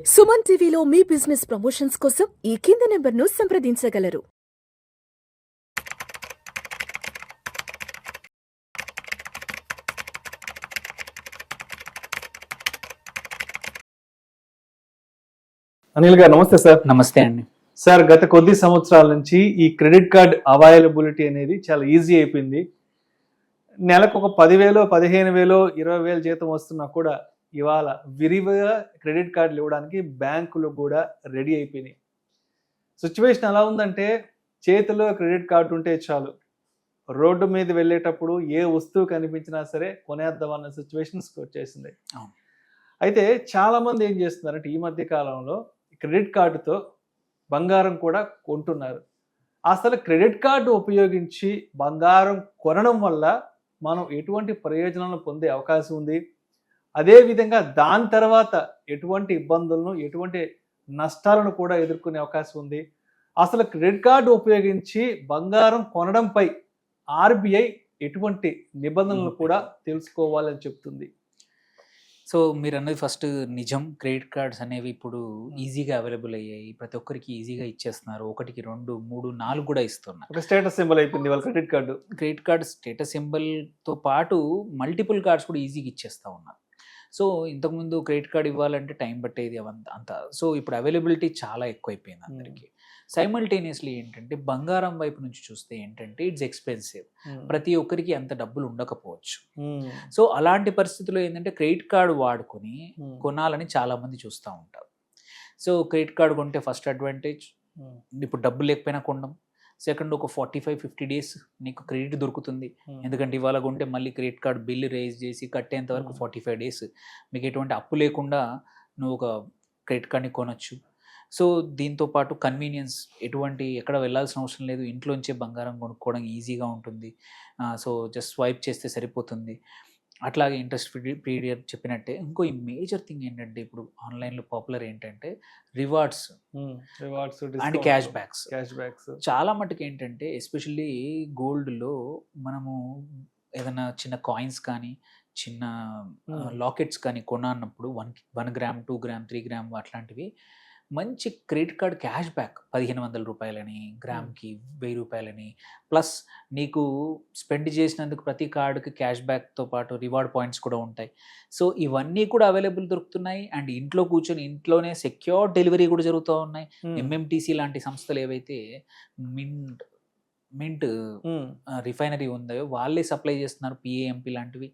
సుమన్ టీవీలో మీ business promotions కోసం ఈ కింది నెంబర్ను సంప్రదించగలరు. అనిల్ గారు నమస్తే సార్. నమస్తే అండి. సార్, గత కొద్ది సంవత్సరాల నుంచి ఈ క్రెడిట్ కార్డ్ అవైలబిలిటీ అనేది చాలా ఈజీ అయిపోయింది. నెలకు ఒక 10,000, 15,000, 20,000 జీతం వస్తున్నా కూడా ఇవాళ విరివిగా క్రెడిట్ కార్డులు ఇవ్వడానికి బ్యాంకులు కూడా రెడీ అయిపోయినాయి. సిచ్యువేషన్ ఎలా ఉందంటే, చేతిలో క్రెడిట్ కార్డు ఉంటే చాలు, రోడ్డు మీద వెళ్ళేటప్పుడు ఏ వస్తువు కనిపించినా సరే కొనేద్దాం అన్న సిచ్యువేషన్స్ వచ్చేసింది. అయితే చాలామంది ఏం చేస్తున్నారంటే ఈ మధ్య కాలంలో క్రెడిట్ కార్డుతో బంగారం కూడా కొంటున్నారు. అసలు క్రెడిట్ కార్డు ఉపయోగించి బంగారం కొనడం వల్ల మనం ఎటువంటి ప్రయోజనాలను పొందే అవకాశం ఉంది, అదేవిధంగా దాని తర్వాత ఎటువంటి ఇబ్బందులను, ఎటువంటి నష్టాలను కూడా ఎదుర్కొనే అవకాశం ఉంది. అసలు క్రెడిట్ కార్డు ఉపయోగించి బంగారం కొనడంపై ఆర్బీఐ ఎటువంటి నిబంధనలు కూడా తెలుసుకోవాలని చెప్తుంది. సో మీరు అన్నది ఫస్ట్ నిజం. క్రెడిట్ కార్డ్స్ అనేవి ఇప్పుడు ఈజీగా అవైలబుల్ అయ్యాయి, ప్రతి ఒక్కరికి ఈజీగా ఇచ్చేస్తున్నారు. 1, 2, 3, 4 కూడా ఇస్తున్నారు. ఒక స్టేటస్ సింబల్ అయిపోయింది వాళ్ళ credit card. Credit card status సింబల్తో పాటు మల్టిపుల్ కార్డ్స్ కూడా ఈజీగా ఇచ్చేస్తూ ఉన్నారు. సో ఇంతకుముందు క్రెడిట్ కార్డ్ ఇవ్వాలంటే టైం పట్టేది అంతా. సో ఇప్పుడు అవైలబిలిటీ చాలా ఎక్కువైపోయింది అందరికీ. సైమల్టేనియస్లీ ఏంటంటే బంగారం వైపు నుంచి చూస్తే ఏంటంటే ఇట్స్ ఎక్స్పెన్సివ్, ప్రతి ఒక్కరికి అంత డబ్బులు ఉండకపోవచ్చు. సో అలాంటి పరిస్థితుల్లో ఏంటంటే క్రెడిట్ కార్డు వాడుకొని కొనాలని చాలా మంది చూస్తూ ఉంటారు. సో క్రెడిట్ కార్డు కొంటే ఫస్ట్ అడ్వాంటేజ్, ఇప్పుడు డబ్బులు లేకపోయినా కొనడం. సెకండ్, ఒక 45-50 డేస్ నీకు క్రెడిట్ దొరుకుతుంది. ఎందుకంటే ఇవాళ కొంటే మళ్ళీ క్రెడిట్ కార్డు బిల్లు రేజ్ చేసి కట్టేంత వరకు 45 డేస్ మీకు ఎటువంటి అప్పు లేకుండా నువ్వు ఒక క్రెడిట్ కార్డ్ని కొనొచ్చు. సో దీంతో పాటు కన్వీనియన్స్, ఎక్కడ వెళ్ళాల్సిన అవసరం లేదు, ఇంట్లోంచే బంగారం కొనుక్కోవడం ఈజీగా ఉంటుంది. సో జస్ట్ స్వైప్ చేస్తే సరిపోతుంది. అట్లాగే ఇంట్రెస్ట్ పీరియడ్ చెప్పినట్టే. ఇంకో ఈ మేజర్ థింగ్ ఏంటంటే ఇప్పుడు ఆన్లైన్లో పాపులర్ ఏంటంటే రివార్డ్స్ అండ్ క్యాష్ బ్యాక్స్. చాలా మటుకు ఏంటంటే ఎస్పెషల్లీ గోల్డ్లో మనము ఏదైనా చిన్న కాయిన్స్ కానీ చిన్న లాకెట్స్ కానీ కొన్నప్పుడు 1 గ్రామ్, 2 గ్రామ్, 3 గ్రామ్ అట్లాంటివి మంచి క్రెడిట్ కార్డ్ క్యాష్ బ్యాక్ 1,500 రూపాయలని, గ్రామ్కి 1,000 రూపాయలని, ప్లస్ నీకు స్పెండ్ చేసినందుకు ప్రతి కార్డుకి క్యాష్ బ్యాక్తో పాటు రివార్డ్ పాయింట్స్ కూడా ఉంటాయి. సో ఇవన్నీ కూడా అవైలబుల్ దొరుకుతున్నాయి. అండ్ ఇంట్లో కూర్చొని ఇంట్లోనే సెక్యూర్ డెలివరీ కూడా జరుగుతూ ఉన్నాయి. ఎంఎంటీసీ లాంటి సంస్థలు ఏవైతే మింట్ రిఫైనరీ ఉందో వాళ్ళే సప్లై చేస్తున్నారు, పిఏఎంపి లాంటివి.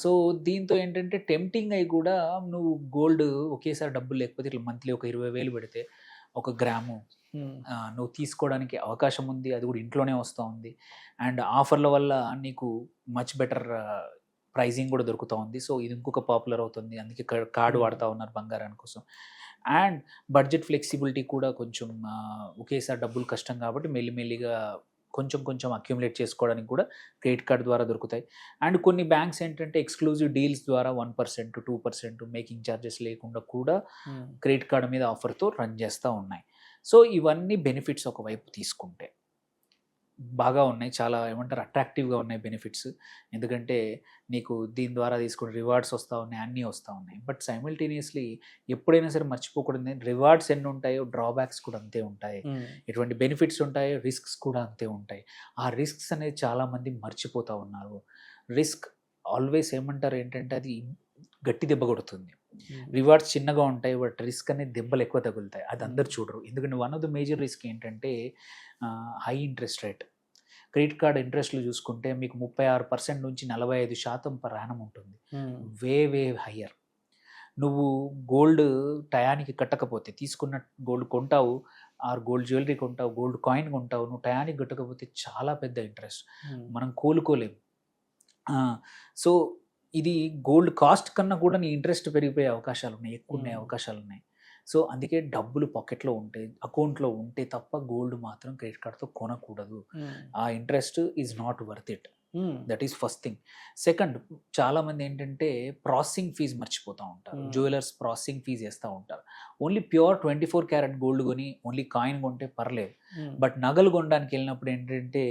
సో దీంతో ఏంటంటే టెంప్టింగ్ అయి కూడా నువ్వు గోల్డ్ ఒకేసారి డబ్బులు లేకపోతే ఇట్లా మంత్లీ ఒక 20,000 పెడితే 1 గ్రాము నువ్వు తీసుకోవడానికి అవకాశం ఉంది. అది కూడా ఇంట్లోనే వస్తూ ఉంది. అండ్ ఆఫర్ల వల్ల నీకు మచ్ బెటర్ ప్రైజింగ్ కూడా దొరుకుతూ ఉంది. సో ఇది ఇంకొక పాపులర్ అవుతుంది. అందుకే కార్డు వాడుతూ ఉన్నారు బంగారాని కోసం. అండ్ బడ్జెట్ ఫ్లెక్సిబిలిటీ కూడా కొంచెం ఒకేసారి డబ్బులు కష్టం కాబట్టి మెల్లిమెల్లిగా కొంచెం అక్యుములేట్ చేసుకోవడానికి కూడా క్రెడిట్ కార్డు ద్వారా దొరుకుతాయి. అండ్ కొన్ని బ్యాంక్స్ ఏంటంటే ఎక్స్క్లూజివ్ డీల్స్ ద్వారా 1%, 2% మేకింగ్ ఛార్జెస్ లేకుండా కూడా క్రెడిట్ కార్డు మీద ఆఫర్తో రన్ చేస్తూ ఉన్నాయి. సో ఇవన్నీ బెనిఫిట్స్ ఒకవైపు తీసుకుంటే బాగా ఉన్నాయి, చాలా అట్రాక్టివ్గా ఉన్నాయి బెనిఫిట్స్. ఎందుకంటే నీకు దీని ద్వారా తీసుకుని రివార్డ్స్ వస్తూ ఉన్నాయి, అన్నీ వస్తూ ఉన్నాయి. బట్ సైమల్టేనియస్లీ ఎప్పుడైనా సరే మర్చిపోకూడదు, రివార్డ్స్ ఎన్ని ఉంటాయో డ్రాబ్యాక్స్ కూడా అంతే ఉంటాయి. ఎటువంటి బెనిఫిట్స్ ఉంటాయో రిస్క్స్ కూడా అంతే ఉంటాయి. ఆ రిస్క్స్ అనేది చాలామంది మర్చిపోతూ ఉన్నారు. రిస్క్ ఆల్వేస్ ఏంటంటే అది గట్టి దెబ్బ కొడుతుంది. రివార్డ్స్ చిన్నగా ఉంటాయి, బట్ రిస్క్ అనేది దెబ్బలు ఎక్కువ తగులుతాయి. అది అందరు చూడరు. ఎందుకంటే one of the major risk ఏంటంటే high interest rate. Credit card ఇంట్రెస్ట్లు చూసుకుంటే మీకు 36% నుంచి 45% పర్ యానం ఉంటుంది. వే హయ్యర్. నువ్వు గోల్డ్ టయానికి కట్టకపోతే, తీసుకున్న గోల్డ్ కొంటావు, గోల్డ్ జ్యువెలరీ కొంటావు, గోల్డ్ కాయిన్ కొంటావు, నువ్వు టయానికి కట్టకపోతే చాలా పెద్ద ఇంట్రెస్ట్, మనం కోలుకోలేము. సో ఇది గోల్డ్ కాస్ట్ కన్నా కూడా నీ ఇంట్రెస్ట్ పెరిగిపోయే అవకాశాలు ఉన్నాయి, ఎక్కువ ఉన్నాయి అవకాశాలు ఉన్నాయి. సో అందుకే డబ్బులు పాకెట్లో ఉంటే, అకౌంట్లో ఉంటే తప్ప గోల్డ్ మాత్రం క్రెడిట్ కార్డ్తో కొనకూడదు. ఆ interest is not worth it. That is first thing. Second, చాలామంది ఏంటంటే ప్రాసెసింగ్ ఫీజు మర్చిపోతూ ఉంటారు. జ్యువెలర్స్ ప్రాసెసింగ్ ఫీజు వేస్తూ ఉంటారు. ఓన్లీ ప్యూర్ 24 క్యారెట్ గోల్డ్ కొని ఓన్లీ కాయిన్ కొంటే పర్లేదు. బట్ నగలు కొనడానికి వెళ్ళినప్పుడు ఏంటంటే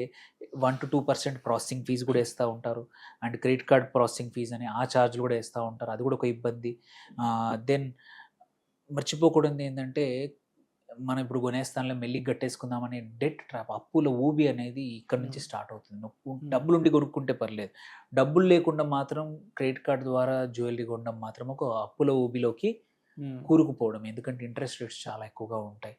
1-2% ప్రాసెసింగ్ ఫీజు కూడా వేస్తూ ఉంటారు. And credit card processing fee అని ఆ ఛార్జ్లు కూడా వేస్తూ ఉంటారు. అది కూడా ఒక ఇబ్బంది. దెన్ మర్చిపోకూడదు ఏంటంటే మనం ఇప్పుడు కొనేస్తానులే మెల్లిగా కట్టేసుకుందామనే డెట్ ట్రాప్, అప్పుల ఊబి అనేది ఇక్కడ నుంచి స్టార్ట్ అవుతుంది. డబ్బులు ఉండి కొనుక్కుంటే పర్లేదు, డబ్బులు లేకుండా మాత్రం క్రెడిట్ కార్డ్ ద్వారా జ్యువెలరీ కొనడం మాత్రం ఒక అప్పుల ఊబిలోకి కూరుకుపోవడం. ఎందుకంటే ఇంట్రెస్ట్ రేట్స్ చాలా ఎక్కువగా ఉంటాయి.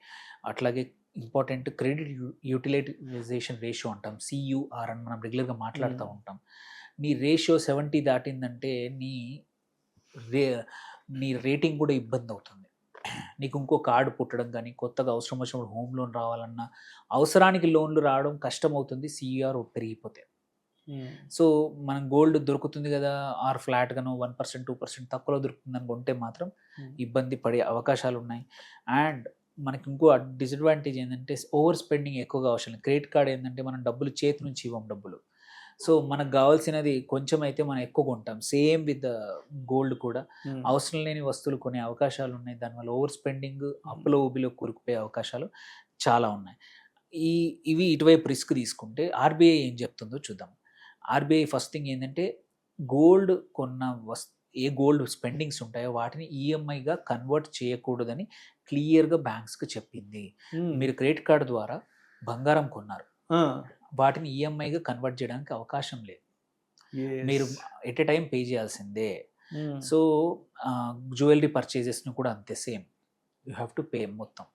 అట్లాగే ఇంపార్టెంట్ క్రెడిట్ యూటిలైజేషన్ రేషియో అంటాం, CUR అని మనం రెగ్యులర్గా మాట్లాడుతూ ఉంటాం. నీ రేషియో 70 దాటిందంటే నీ రేటింగ్ కూడా ఇబ్బంది అవుతుంది. నీకు ఇంకో కార్డు పుట్టడం కానీ, కొత్తగా అవసరం వచ్చినప్పుడు హోమ్ లోన్ రావాలన్నా, అవసరానికి లోన్లు రావడం కష్టం అవుతుంది CUR పెరిగిపోతే. సో మనం గోల్డ్ దొరుకుతుంది కదా, ఆర్ ఫ్లాట్గాను 1% 2% తక్కువలో దొరుకుతుందని కొంటే మాత్రం ఇబ్బంది పడే అవకాశాలు ఉన్నాయి. అండ్ మనకి ఇంకో డిసడ్వాంటేజ్ ఏంటంటే ఓవర్ స్పెండింగ్ ఎక్కువగా అవసరం. క్రెడిట్ కార్డ్ ఏంటంటే మనం డబ్బులు చేతి నుంచి ఇవ్వం డబ్బులు. సో మనకు కావాల్సినది కొంచెం అయితే మనం ఎక్కువ కొంటాం. సేమ్ విత్ గోల్డ్ కూడా అవసరం లేని వస్తువులు కొనే అవకాశాలు ఉన్నాయి. దానివల్ల ఓవర్ స్పెండింగ్, అప్పులో ఊబిలో కూరుకుపోయే అవకాశాలు చాలా ఉన్నాయి. ఇవి ఇటువైపు రిస్క్ తీసుకుంటే RBI ఏం చెప్తుందో చూద్దాం. RBI ఫస్ట్ థింగ్ ఏంటంటే గోల్డ్ కొన్న ఏ గోల్డ్ స్పెండింగ్స్ ఉంటాయో వాటిని EMIగా కన్వర్ట్ చేయకూడదని క్లియర్గా బ్యాంక్స్కి చెప్పింది. మీరు క్రెడిట్ కార్డు ద్వారా బంగారం కొన్నారు, వాటిని EMIగా కన్వర్ట్ చేయడానికి అవకాశం లేదు. మీరు ఎట్ ఎ టైం పే చేయాల్సిందే. సో జ్యువెలరీ పర్చేజెస్ని కూడా అంతే, same you have to pay మొత్తం.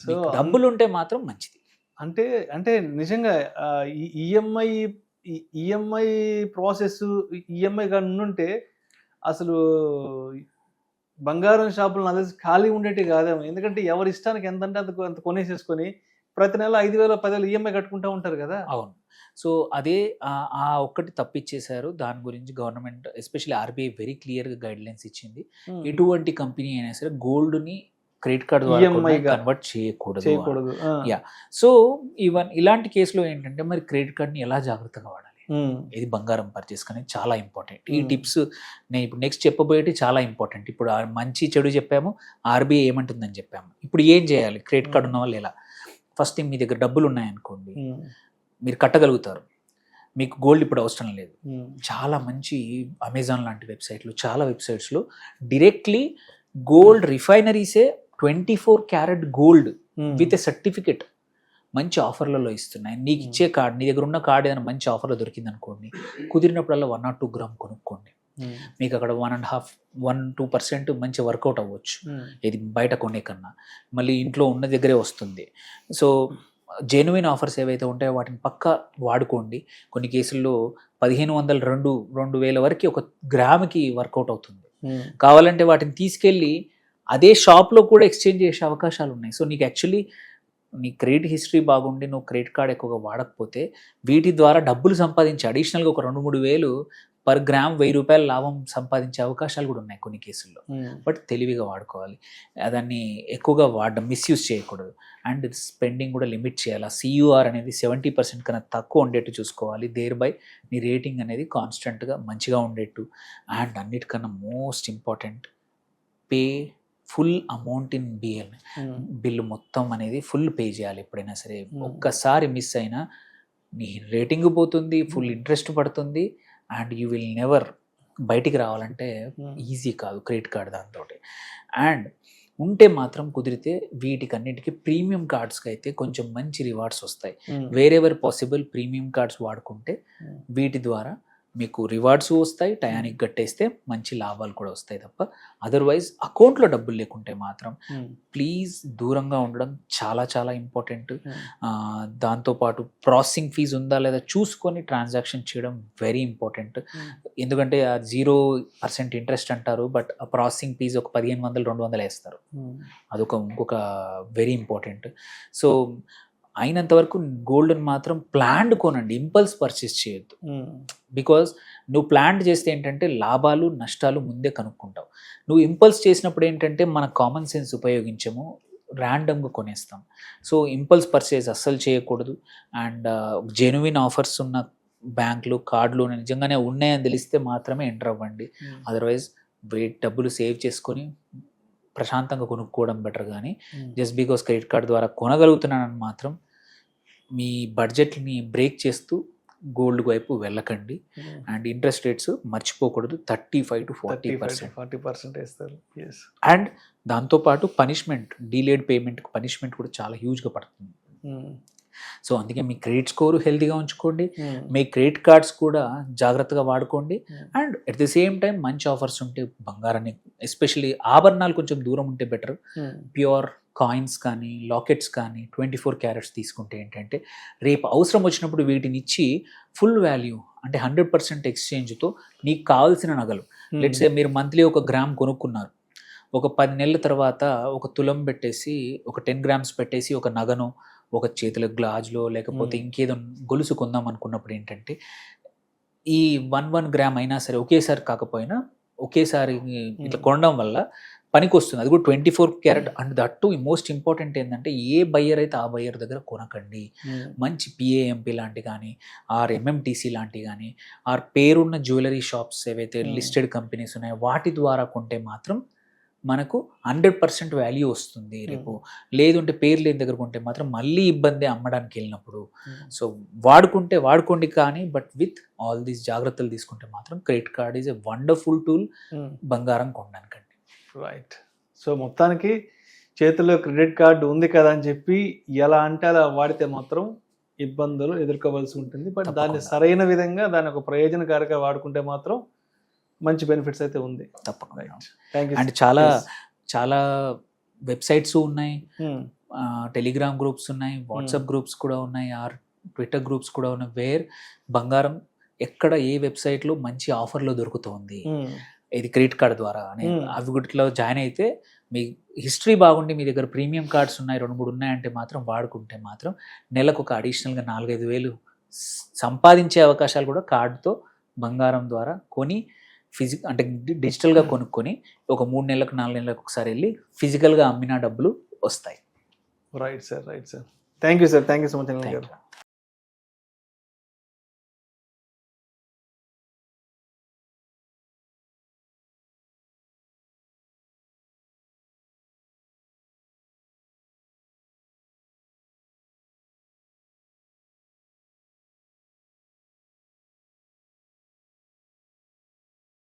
సో డబ్బులు ఉంటే మాత్రం మంచిది. అంటే నిజంగా ఈఎంఐ ప్రాసెస్ ఈఎంఐ కానీ ఉంటే అసలు బంగారం షాపులు నా తెలిసి ఖాళీ ఉండేటి కాదేమో. ఎందుకంటే ఎవరి ఇష్టానికి ఎంతంటే అంత కొనేసేసుకొని ప్రతి నెల 5,000 10,000 EMI కట్టుకుంటూ ఉంటారు కదా. అవును. సో అదే ఆ ఒక్కటి తప్పిచ్చేశారు. దాని గురించి గవర్నమెంట్ ఎస్పెషల్లీ RBI వెరీ క్లియర్గా గైడ్ లైన్స్ ఇచ్చింది. ఎటువంటి కంపెనీ అయినా సరే గోల్డ్ని క్రెడిట్ కార్డ్ ద్వారా కన్వర్ట్ చేయకూడదు. యా. సో ఇలాంటి కేసులో ఏంటంటే మరి క్రెడిట్ కార్డ్ని ఎలా జాగ్రత్తగా వాడాలి, ఇది బంగారం పర్చేస్ అనేది చాలా ఇంపార్టెంట్. ఈ టిప్స్ నేను ఇప్పుడు నెక్స్ట్ చెప్పబోయేటి చాలా ఇంపార్టెంట్. ఇప్పుడు మంచి చెడు చెప్పాము, RBI ఏమంటుందని చెప్పాము. ఇప్పుడు ఏం చేయాలి క్రెడిట్ కార్డ్ ఉన్న వాళ్ళు ఎలా? ఫస్ట్ థింగ్, మీ దగ్గర డబ్బులు ఉన్నాయనుకోండి, మీరు కట్టగలుగుతారు, మీకు గోల్డ్ ఇప్పుడు అవసరం లేదు. చాలా మంచి అమెజాన్ లాంటి వెబ్సైట్లు, చాలా వెబ్సైట్స్లో డైరెక్ట్లీ గోల్డ్ రిఫైనరీసే 24 carat gold with a certificate మంచి ఆఫర్లలో ఇస్తున్నాయి. నీకు ఇచ్చే కార్డ్, నీ దగ్గర ఉన్న కార్డ్ ఏదైనా మంచి ఆఫర్లో దొరికింది అనుకోండి, కుదిరినప్పుడల్లా 1 or 2 గ్రామ్ కొనుక్కోండి. మీకు అక్కడ 1.5-1-2% మంచి వర్కౌట్ అవ్వచ్చు, ఇది బయట కొనే కన్నా. మళ్ళీ ఇంట్లో ఉన్న దగ్గరే వస్తుంది. సో జెన్యున్ ఆఫర్స్ ఏవైతే ఉంటాయో వాటిని పక్కా వాడుకోండి. కొన్ని కేసుల్లో 1,500 2,000 వరకు ఒక గ్రాముకి వర్కౌట్ అవుతుంది. కావాలంటే వాటిని తీసుకెళ్ళి అదే షాప్లో కూడా ఎక్స్చేంజ్ చేసే అవకాశాలు ఉన్నాయి. సో నీకు యాక్చువల్లీ నీ క్రెడిట్ హిస్టరీ బాగుండి నువ్వు క్రెడిట్ కార్డ్ ఎక్కువగా వాడకపోతే వీటి ద్వారా డబ్బులు సంపాదించి అడిషనల్గా ఒక 2-3 వేలు పర్ గ్రామ్ 1,000 రూపాయల లాభం సంపాదించే అవకాశాలు కూడా ఉన్నాయి కొన్ని కేసుల్లో. బట్ తెలివిగా వాడుకోవాలి, దాన్ని ఎక్కువగా మిస్యూజ్ చేయకూడదు. అండ్ స్పెండింగ్ కూడా లిమిట్ చేయాలి. CUR అనేది 70% కన్నా తక్కువ ఉండేట్టు చూసుకోవాలి. దేర్ బై నీ రేటింగ్ అనేది కాన్స్టెంట్గా మంచిగా ఉండేట్టు. అండ్ అన్నిటికన్నా most important, pay full amount in bill మొత్తం అనేది ఫుల్ పే చేయాలి ఎప్పుడైనా సరే. ఒక్కసారి మిస్ అయినా నీ రేటింగ్ పోతుంది, ఫుల్ ఇంట్రెస్ట్ పడుతుంది, అండ్ యూ విల్ నెవర్ బయటికి రావాలంటే ఈజీ కాదు క్రెడిట్ కార్డ్ దాంతో. అండ్ ఉంటే మాత్రం కుదిరితే వీటికన్నిటికీ ప్రీమియం కార్డ్స్కి అయితే కొంచెం మంచి రివార్డ్స్ వస్తాయి. వేరెవర్ పాసిబుల్ ప్రీమియం కార్డ్స్ వాడుకుంటే వీటి ద్వారా మీకు రివార్డ్స్ వస్తాయి, టయానికి కట్టేస్తే మంచి లాభాలు కూడా వస్తాయి తప్ప అదర్వైజ్ అకౌంట్లో డబ్బులు లేకుంటే మాత్రం ప్లీజ్ దూరంగా ఉండడం చాలా చాలా ఇంపార్టెంట్. దాంతోపాటు ప్రాసెసింగ్ ఫీజు ఉందా లేదా చూసుకొని ట్రాన్సాక్షన్ చేయడం వెరీ ఇంపార్టెంట్. ఎందుకంటే 0% ఇంట్రెస్ట్ అంటారు, బట్ ఆ ప్రాసెసింగ్ ఫీజు ఒక 1,500-200 వేస్తారు. ఇంకొక వెరీ ఇంపార్టెంట్. సో అయినంత వరకు గోల్డ్ని మాత్రం ప్లాన్డ్ కొనండి, ఇంపల్స్ పర్చేస్ చేయొద్దు. బికాజ్ నువ్వు ప్లాన్ చేస్తే ఏంటంటే లాభాలు నష్టాలు ముందే కనుక్కుంటావు. నువ్వు ఇంపల్స్ చేసినప్పుడు ఏంటంటే మన కామన్ సెన్స్ ఉపయోగించము, ర్యాండమ్గా కొనేస్తాం. సో ఇంపల్స్ పర్చేస్ అస్సలు చేయకూడదు. అండ్ జెన్యున్ ఆఫర్స్ ఉన్న బ్యాంకులు కార్డులు నిజంగానే ఉన్నాయని తెలిస్తే మాత్రమే ఎంటర్ అవ్వండి. అదర్వైజ్ డబ్బులు సేవ్ చేసుకొని ప్రశాంతంగా కొనుక్కోవడం బెటర్. కానీ జస్ట్ బికాస్ క్రెడిట్ కార్డ్ ద్వారా కొనగలుగుతున్నానని మాత్రం మీ బడ్జెట్ని బ్రేక్ చేస్తూ గోల్డ్ వైపు వెళ్ళకండి. అండ్ ఇంట్రెస్ట్ రేట్స్ మర్చిపోకూడదు, 35 to 40%. 40% వేస్తారు. ఎస్. అండ్ దాంతోపాటు పనిష్మెంట్, డీలేడ్ పేమెంట్ పనిష్మెంట్ కూడా చాలా హ్యూజ్గా పడుతుంది. సో అందుకే మీ క్రెడిట్ స్కోర్ హెల్తీగా ఉంచుకోండి, మీ క్రెడిట్ కార్డ్స్ కూడా జాగ్రత్తగా వాడుకోండి. And at the same time మంచి ఆఫర్స్ ఉంటే బంగారాన్ని, ఎస్పెషల్లీ ఆభరణాలు కొంచెం దూరం ఉంటే బెటర్. ప్యూర్ కాయిన్స్ కానీ లాకెట్స్ కానీ 24 క్యారెట్స్ తీసుకుంటే ఏంటంటే రేపు అవసరం వచ్చినప్పుడు వీటిని ఇచ్చి ఫుల్ వాల్యూ అంటే 100% ఎక్స్చేంజ్తో నీకు కావాల్సిన నగలు, లెట్స్ సే మీరు మంత్లీ 1 గ్రామ్ కొనుక్కున్నారు, ఒక 10 నెలల తర్వాత ఒక తులం పెట్టేసి, ఒక 10 grams పెట్టేసి ఒక నగను, ఒక చేతుల గ్లాజ్లో లేకపోతే ఇంకేదో గొలుసు కొందాం అనుకున్నప్పుడు ఏంటంటే ఈ 1 గ్రామ్ అయినా సరే ఒకేసారి కాకపోయినా ఒకేసారి ఇట్లా కొనడం వల్ల పనికి వస్తుంది. అది కూడా 24 carrot. And that most important ఏంటంటే ఏ బయ్యర్ అయితే ఆ బయ్యర్ దగ్గర కొనకండి. మంచి పిఏఎంపి లాంటి కానీ ఆర్ ఎంఎంటీసీ లాంటి కానీ ఆర్ పేరున్న జ్యువెలరీ షాప్స్ ఏవైతే లిస్టెడ్ కంపెనీస్ ఉన్నాయో వాటి ద్వారా కొంటే మాత్రం మనకు 100% వాల్యూ వస్తుంది రేపు. లేదంటే పేరు లేని దగ్గర కొంటే మాత్రం మళ్ళీ ఇబ్బంది అమ్మడానికి వెళ్ళినప్పుడు. సో వాడుకోండి కానీ బట్ విత్ ఆల్ దీస్ జాగ్రత్తలు తీసుకుంటే మాత్రం credit card is a wonderful tool బంగారం కొనడానికండి. రైట్. సో మొత్తానికి చేతిలో క్రెడిట్ కార్డు ఉంది కదా అని చెప్పి ఎలా అంటే అలా వాడితే మాత్రం ఇబ్బందులు ఎదుర్కోవాల్సి ఉంటుంది. బట్ దాన్ని సరైన విధంగా దాన్ని ఒక ప్రయోజనకారిగా వాడుకుంటే మాత్రం మంచి బెనిఫిట్స్ అయితే ఉంది. తప్పకుండా. Thank you. అండ్ చాలా వెబ్సైట్స్ ఉన్నాయి, టెలిగ్రామ్ గ్రూప్స్ ఉన్నాయి, వాట్సాప్ గ్రూప్స్ కూడా ఉన్నాయి, ఆర్ ట్విట్టర్ గ్రూప్స్ కూడా ఉన్నాయి, వేర్ బంగారం ఎక్కడ ఏ వెబ్సైట్లో మంచి ఆఫర్లో దొరుకుతుంది ఇది క్రెడిట్ కార్డ్ ద్వారా అని అవి గుట్లో జాయిన్ అయితే మీ హిస్టరీ బాగుండి మీ దగ్గర ప్రీమియం కార్డ్స్ ఉన్నాయి 2-3 ఉన్నాయంటే మాత్రం వాడుకుంటే మాత్రం నెలకు ఒక అడిషనల్గా 4-5 వేలు సంపాదించే అవకాశాలు కూడా కార్డుతో బంగారం ద్వారా కొని అంటే డిజిటల్గా కొనుక్కొని ఒక 3 నెలలకు 4 నెలలకు ఒకసారి వెళ్ళి ఫిజికల్గా అమ్మిన డబ్బులు వస్తాయి. Right sir. Thank you sir. Thank you so much.